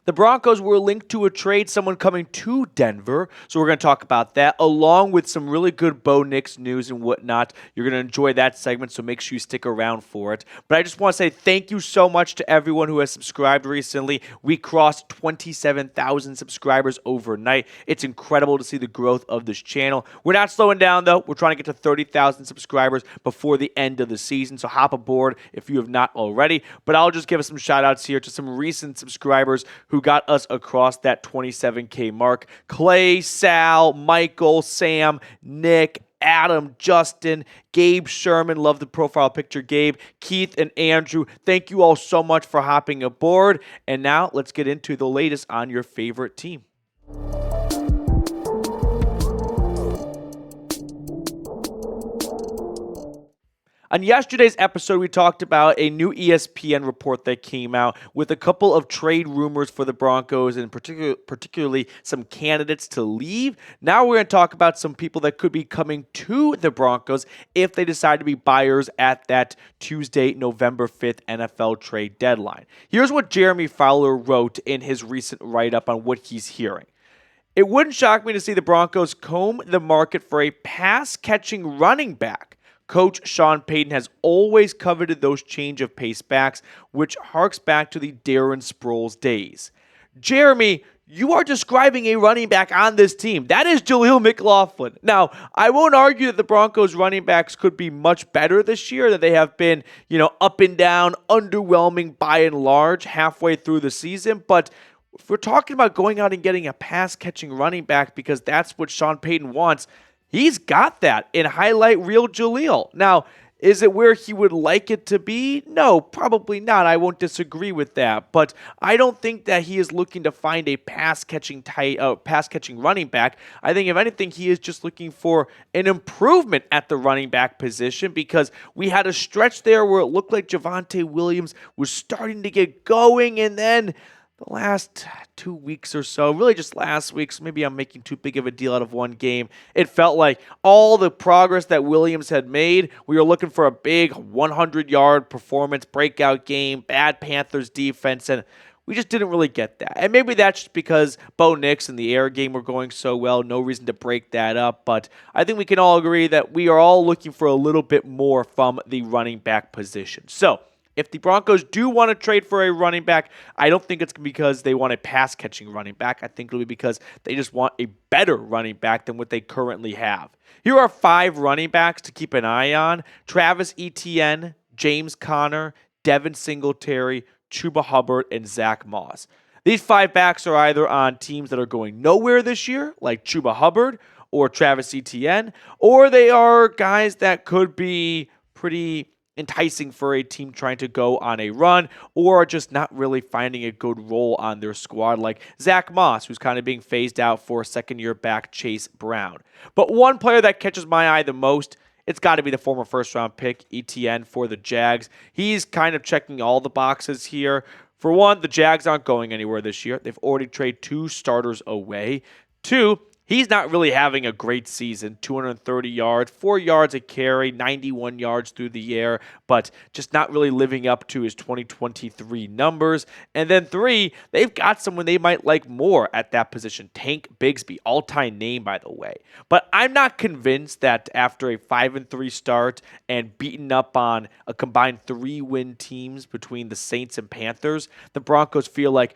The Broncos were linked to a trade, someone coming to Denver. So we're going to talk about that, along with some really good Bo Nix news and whatnot. You're going to enjoy that segment, so make sure you stick around for it. But I just want to say thank you so much to everyone who has subscribed recently. We crossed 27,000 subscribers overnight. It's incredible to see the growth of this channel. We're not slowing down, though. We're trying to get to 30,000 subscribers before the end of the season, so hop aboard if you have not already. But I'll just give us some shout-outs here to some recent subscribers who got us across that 27K mark. Clay, Sal, Michael, Sam, Nick, Adam, Justin, Gabe Sherman, love the profile picture, Gabe, Keith, and Andrew. Thank you all so much for hopping aboard. And now let's get into the latest on your favorite team. On yesterday's episode, we talked about a new ESPN report that came out with a couple of trade rumors for the Broncos and particularly some candidates to leave. Now we're going to talk about some people that could be coming to the Broncos if they decide to be buyers at that Tuesday, November 5th NFL trade deadline. Here's what Jeremy Fowler wrote in his recent write-up on what he's hearing. It wouldn't shock me to see the Broncos comb the market for a pass-catching running back. Coach Sean Payton has always coveted those change of pace backs, which harks back to the Darren Sproles days. Jeremy, you are describing a running back on this team. That is Jaleel McLaughlin. Now, I won't argue that the Broncos running backs could be much better this year, that they have been, up and down, underwhelming by and large halfway through the season, but if we're talking about going out and getting a pass-catching running back because that's what Sean Payton wants, he's got that in highlight reel Jaleel. Now, is it where he would like it to be? No, probably not. I won't disagree with that. But I don't think that he is looking to find a pass-catching running back. I think, if anything, he is just looking for an improvement at the running back position because we had a stretch there where it looked like Javonte Williams was starting to get going, and then the last 2 weeks or so, really just last week, so maybe I'm making too big of a deal out of one game. It felt like all the progress that Williams had made, we were looking for a big 100-yard performance, breakout game, bad Panthers defense, and we just didn't really get that. And maybe that's just because Bo Nix and the air game were going so well, no reason to break that up, but I think we can all agree that we are all looking for a little bit more from the running back position. So, if the Broncos do want to trade for a running back, I don't think it's because they want a pass-catching running back. I think it'll be because they just want a better running back than what they currently have. Here are 5 running backs to keep an eye on: Travis Etienne, James Conner, Devin Singletary, Chuba Hubbard, and Zack Moss. These 5 backs are either on teams that are going nowhere this year, like Chuba Hubbard or Travis Etienne, or they are guys that could be pretty enticing for a team trying to go on a run or just not really finding a good role on their squad, like Zack Moss, who's kind of being phased out for second-year back Chase Brown. But one player that catches my eye the most, it's got to be the former first-round pick, Etienne, for the Jags. He's kind of checking all the boxes here. For one, the Jags aren't going anywhere this year. They've already traded 2 starters away. 2, he's not really having a great season. 230 yards, 4 yards a carry, 91 yards through the air, but just not really living up to his 2023 numbers. And then 3, they've got someone they might like more at that position, Tank Bigsby, all-time name, by the way. But I'm not convinced that after a 5-3 start and beaten up on a combined 3-win teams between the Saints and Panthers, the Broncos feel like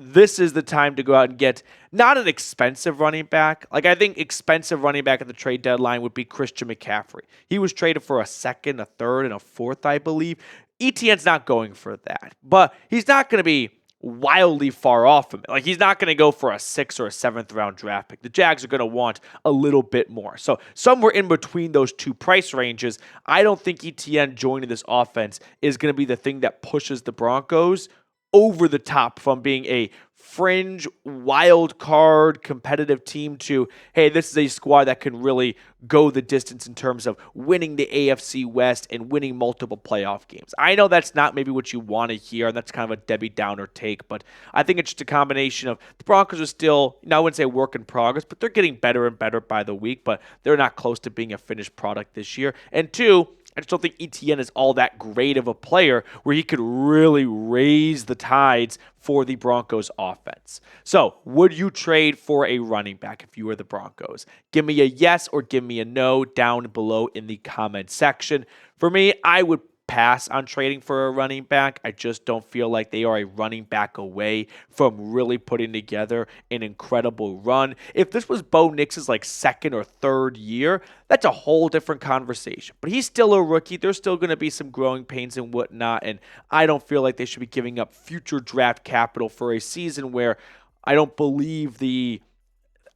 this is the time to go out and get not an expensive running back. Like, I think expensive running back at the trade deadline would be Christian McCaffrey. He was traded for a 2nd, a 3rd, and a 4th, I believe. Etienne's not going for that, but he's not going to be wildly far off from it. Like, he's not going to go for a 6th or a 7th round draft pick. The Jags are going to want a little bit more. So somewhere in between those 2 price ranges, I don't think Etienne joining this offense is going to be the thing that pushes the Broncos over the top from being a fringe, wild card, competitive team to, hey, this is a squad that can really go the distance in terms of winning the AFC West and winning multiple playoff games. I know that's not maybe what you want to hear, and that's kind of a Debbie Downer take, but I think it's just a combination of the Broncos are still, I wouldn't say work in progress, but they're getting better and better by the week, but they're not close to being a finished product this year. And 2, I just don't think Etienne is all that great of a player where he could really raise the tides for the Broncos offense. So, would you trade for a running back if you were the Broncos? Give me a yes or give me a no down below in the comment section. For me, I would pass on trading for a running back. I just don't feel like they are a running back away from really putting together an incredible run. If this was Bo Nix's like second or third year, that's a whole different conversation. But he's still a rookie. There's still going to be some growing pains and whatnot, and I don't feel like they should be giving up future draft capital for a season where I don't believe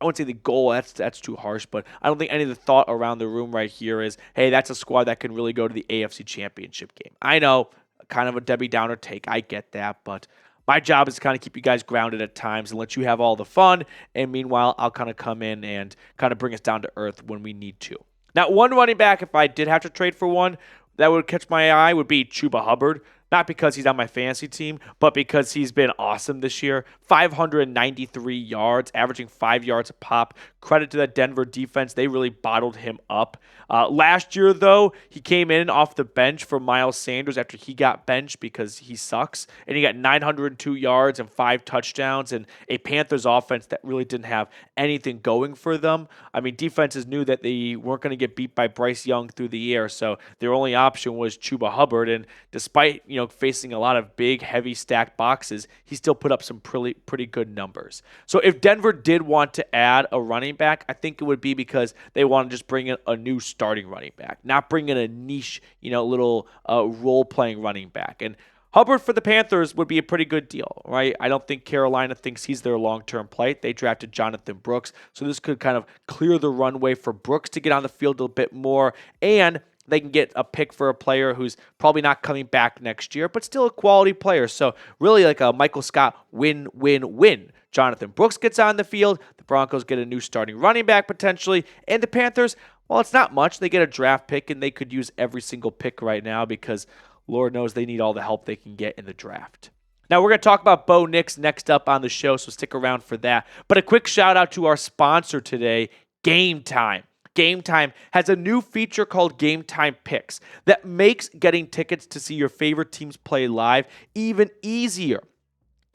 I wouldn't say the goal, that's too harsh, but I don't think any of the thought around the room right here is, hey, that's a squad that can really go to the AFC Championship game. I know, kind of a Debbie Downer take. I get that, but my job is to kind of keep you guys grounded at times and let you have all the fun, and meanwhile, I'll kind of come in and kind of bring us down to earth when we need to. Now, one running back, if I did have to trade for one, that would catch my eye would be Chuba Hubbard. Not because he's on my fantasy team, but because he's been awesome this year. 593 yards, averaging 5 yards a pop. Credit to that Denver defense. They really bottled him up. Last year, though, he came in off the bench for Miles Sanders after he got benched because he sucks. And he got 902 yards and 5 touchdowns and a Panthers offense that really didn't have anything going for them. I mean, defenses knew that they weren't going to get beat by Bryce Young through the air, so their only option was Chuba Hubbard. And despite, facing a lot of big, heavy stacked boxes, he still put up some pretty good numbers. So if Denver did want to add a running back, I think it would be because they want to just bring in a new starting running back, not bring in a niche, little role-playing running back. And Hubbard for the Panthers would be a pretty good deal, right? I don't think Carolina thinks he's their long-term play. They drafted Jonathan Brooks, so this could kind of clear the runway for Brooks to get on the field a bit more, and they can get a pick for a player who's probably not coming back next year, but still a quality player. So really like a Michael Scott win-win-win. Jonathan Brooks gets on the field, the Broncos get a new starting running back potentially, and the Panthers, well, it's not much. They get a draft pick, and they could use every single pick right now because Lord knows they need all the help they can get in the draft. Now, we're going to talk about Bo Nix next up on the show, so stick around for that. But a quick shout-out to our sponsor today, Game Time. Game Time has a new feature called Game Time Picks that makes getting tickets to see your favorite teams play live even easier.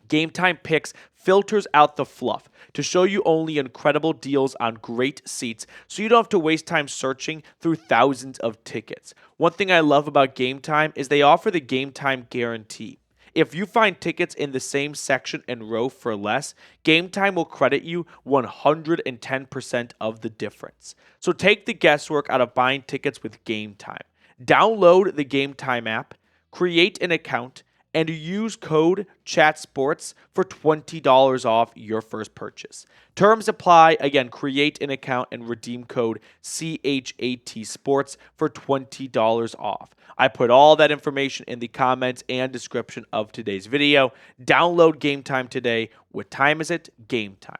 Game Time Picks filters out the fluff to show you only incredible deals on great seats so you don't have to waste time searching through thousands of tickets. One thing I love about Game Time is they offer the Game Time guarantee. If you find tickets in the same section and row for less, Game Time will credit you 110% of the difference. So take the guesswork out of buying tickets with Game Time. Download the Game Time app, create an account, and use code CHATSPORTS for $20 off your first purchase. Terms apply. Again, create an account and redeem code CHATSPORTS for $20 off. I put all that information in the comments and description of today's video. Download Game Time today. What time is it? Game time.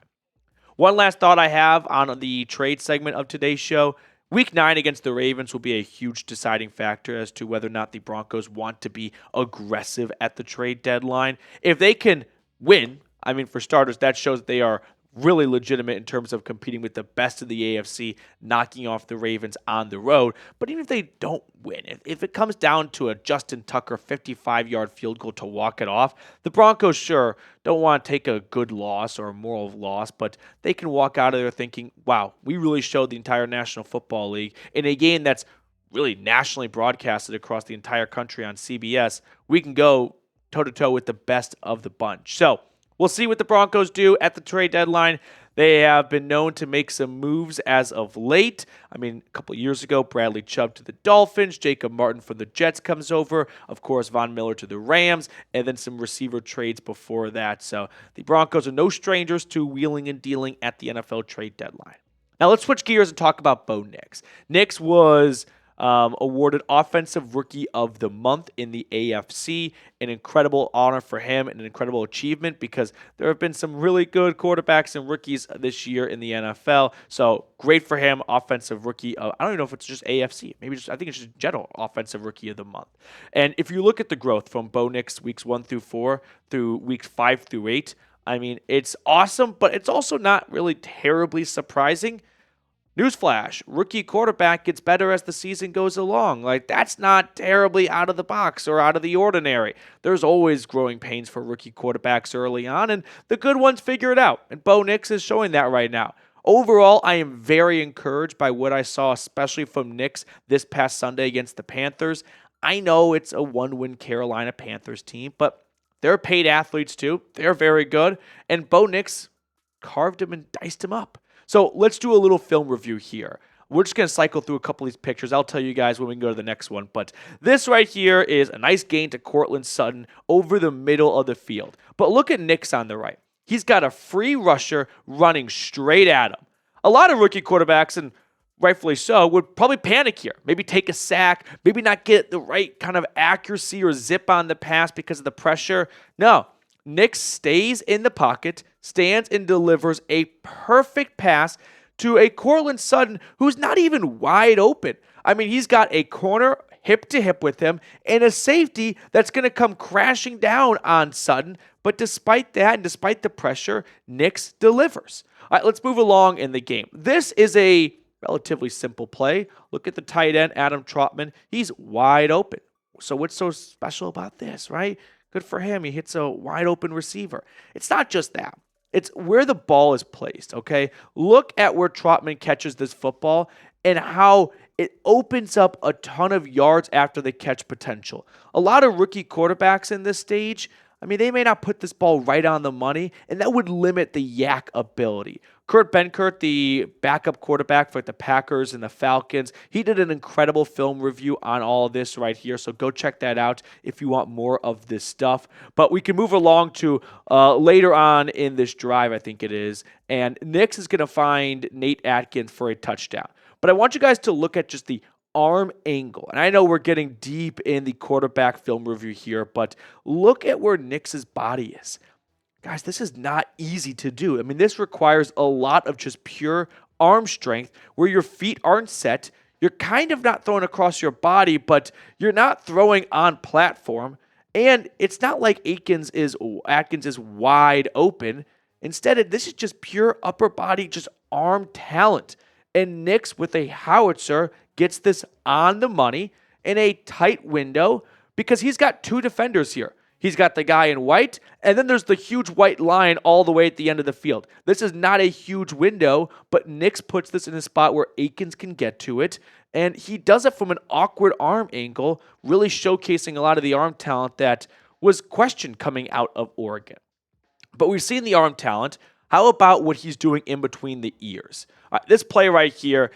One last thought I have on the trade segment of today's show. Week 9 against the Ravens will be a huge deciding factor as to whether or not the Broncos want to be aggressive at the trade deadline. If they can win, for starters, that shows that they are really legitimate in terms of competing with the best of the AFC, knocking off the Ravens on the road. But even if they don't win, if it comes down to a Justin Tucker 55-yard field goal to walk it off, the Broncos sure don't want to take a good loss or a moral loss, but they can walk out of there thinking, wow, we really showed the entire National Football League in a game that's really nationally broadcasted across the entire country on CBS. We can go toe-to-toe with the best of the bunch. So we'll see what the Broncos do at the trade deadline. They have been known to make some moves as of late. A couple of years ago, Bradley Chubb to the Dolphins, Jacob Martin from the Jets comes over, of course, Von Miller to the Rams, and then some receiver trades before that. So the Broncos are no strangers to wheeling and dealing at the NFL trade deadline. Now let's switch gears and talk about Bo Nix. Nix was awarded Offensive Rookie of the Month in the AFC. An incredible honor for him and an incredible achievement because there have been some really good quarterbacks and rookies this year in the NFL. So great for him, Offensive Rookie of, I don't even know if it's just AFC. I think it's just general Offensive Rookie of the Month. And if you look at the growth from Bo Nix weeks 1 through 4 through weeks 5 through 8, it's awesome, but it's also not really terribly surprising. Newsflash, rookie quarterback gets better as the season goes along. Like, that's not terribly out of the box or out of the ordinary. There's always growing pains for rookie quarterbacks early on, and the good ones figure it out. And Bo Nix is showing that right now. Overall, I am very encouraged by what I saw, especially from Nix this past Sunday against the Panthers. I know it's a one-win Carolina Panthers team, but they're paid athletes too. They're very good. And Bo Nix carved him and diced him up. So let's do a little film review here. We're just going to cycle through a couple of these pictures. I'll tell you guys when we can go to the next one. But this right here is a nice gain to Courtland Sutton over the middle of the field. But look at Nix on the right. He's got a free rusher running straight at him. A lot of rookie quarterbacks, and rightfully so, would probably panic here. Maybe take a sack, maybe not get the right kind of accuracy or zip on the pass because of the pressure. No, Nix stays in the pocket, stands and delivers a perfect pass to a Courtland Sutton who's not even wide open. I mean, he's got a corner hip to hip with him and a safety that's going to come crashing down on Sutton. But despite that and despite the pressure, Nix delivers. All right, let's move along in the game. This is a relatively simple play. Look at the tight end, Adam Trautman. He's wide open. So what's so special about this, right? Good for him. He hits a wide open receiver. It's not just that. It's where the ball is placed, okay? Look at where Trautman catches this football and how it opens up a ton of yards after the catch potential. A lot of rookie quarterbacks in this stage, I mean, they may not put this ball right on the money, and that would limit the yak ability. Kurt Benkert, the backup quarterback for the Packers and the Falcons, he did an incredible film review on all of this right here, so go check that out if you want more of this stuff. But we can move along to later on in this drive, I think it is, and Nix is going to find Nate Atkins for a touchdown. But I want you guys to look at just the arm angle. And I know we're getting deep in the quarterback film review here, but look at where Nix's body is. Guys, this is not easy to do. I mean, this requires a lot of just pure arm strength where your feet aren't set. You're kind of not throwing across your body, but you're not throwing on platform. And it's not like Atkins is wide open. Instead, this is just pure upper body, just arm talent. And Nix with a howitzer gets this on the money in a tight window because he's got two defenders here. He's got the guy in white, and then there's the huge white line all the way at the end of the field. This is not a huge window, but Nix puts this in a spot where Atkins can get to it, and he does it from an awkward arm angle, really showcasing a lot of the arm talent that was questioned coming out of Oregon. But we've seen the arm talent. How about what he's doing in between the ears? This play right here,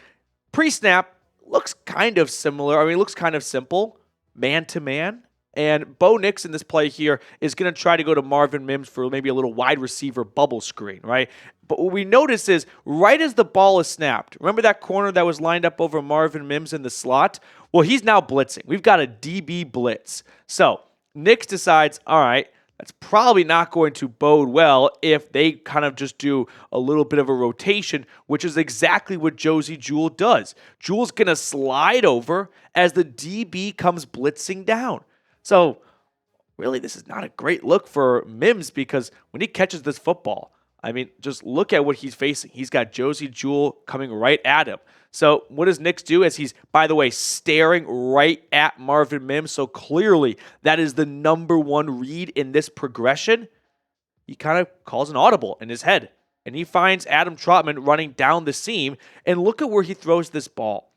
pre-snap, looks kind of similar. I mean, it looks kind of simple, man-to-man. And Bo Nix in this play here is going to try to go to Marvin Mims for maybe a little wide receiver bubble screen, right? But what we notice is right as the ball is snapped, remember that corner that was lined up over Marvin Mims in the slot? Well, he's now blitzing. We've got a DB blitz. So Nix decides, all right, that's probably not going to bode well if they kind of just do a little bit of a rotation, which is exactly what Josey Jewell does. Jewell's going to slide over as the DB comes blitzing down. So, really, this is not a great look for Mims because when he catches this football, I mean, just look at what he's facing. He's got Josey Jewell coming right at him. So, what does Nix do as he's, by the way, staring right at Marvin Mims? So, clearly, that is the number one read in this progression. He kind of calls an audible in his head, and he finds Adam Trautman running down the seam, and look at where he throws this ball.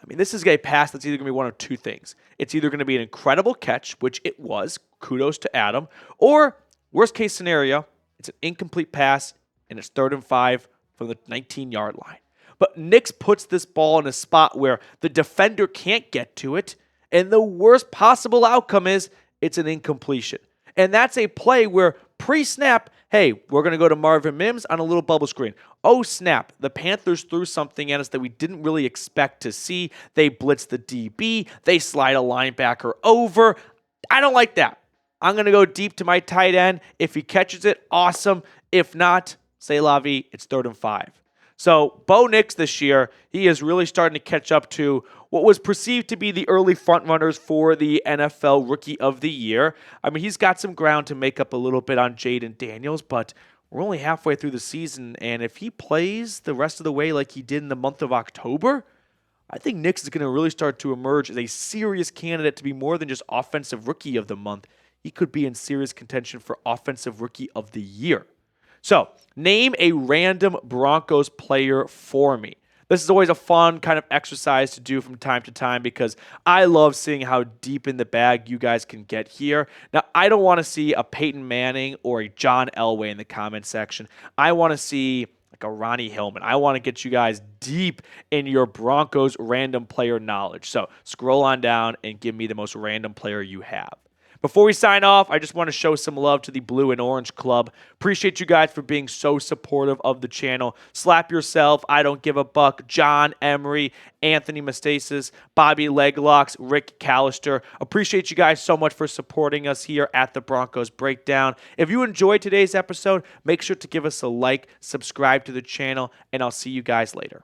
I mean, this is a pass that's either going to be one of two things. It's either going to be an incredible catch, which it was, kudos to Adam, or worst case scenario, it's an incomplete pass, and it's 3rd and 5 from the 19-yard line. But Nix puts this ball in a spot where the defender can't get to it, and the worst possible outcome is it's an incompletion. And that's a play where pre-snap, hey, we're going to go to Marvin Mims on a little bubble screen. Oh, snap. The Panthers threw something at us that we didn't really expect to see. They blitz the DB. They slide a linebacker over. I don't like that. I'm going to go deep to my tight end. If he catches it, awesome. If not, say la vie, it's 3rd and 5. So Bo Nix this year, he is really starting to catch up to what was perceived to be the early frontrunners for the NFL Rookie of the Year. I mean, he's got some ground to make up a little bit on Jaden Daniels, but we're only halfway through the season, and if he plays the rest of the way like he did in the month of October, I think Nix is going to really start to emerge as a serious candidate to be more than just Offensive Rookie of the Month. He could be in serious contention for Offensive Rookie of the Year. So, name a random Broncos player for me. This is always a fun kind of exercise to do from time to time because I love seeing how deep in the bag you guys can get here. Now, I don't want to see a Peyton Manning or a John Elway in the comment section. I want to see like a Ronnie Hillman. I want to get you guys deep in your Broncos random player knowledge. So scroll on down and give me the most random player you have. Before we sign off, I just want to show some love to the Blue and Orange Club. Appreciate you guys for being so supportive of the channel. Slap Yourself, I Don't Give a Buck, John Emery, Anthony Mastasis, Bobby Leglocks, Rick Callister. Appreciate you guys so much for supporting us here at the Broncos Breakdown. If you enjoyed today's episode, make sure to give us a like, subscribe to the channel, and I'll see you guys later.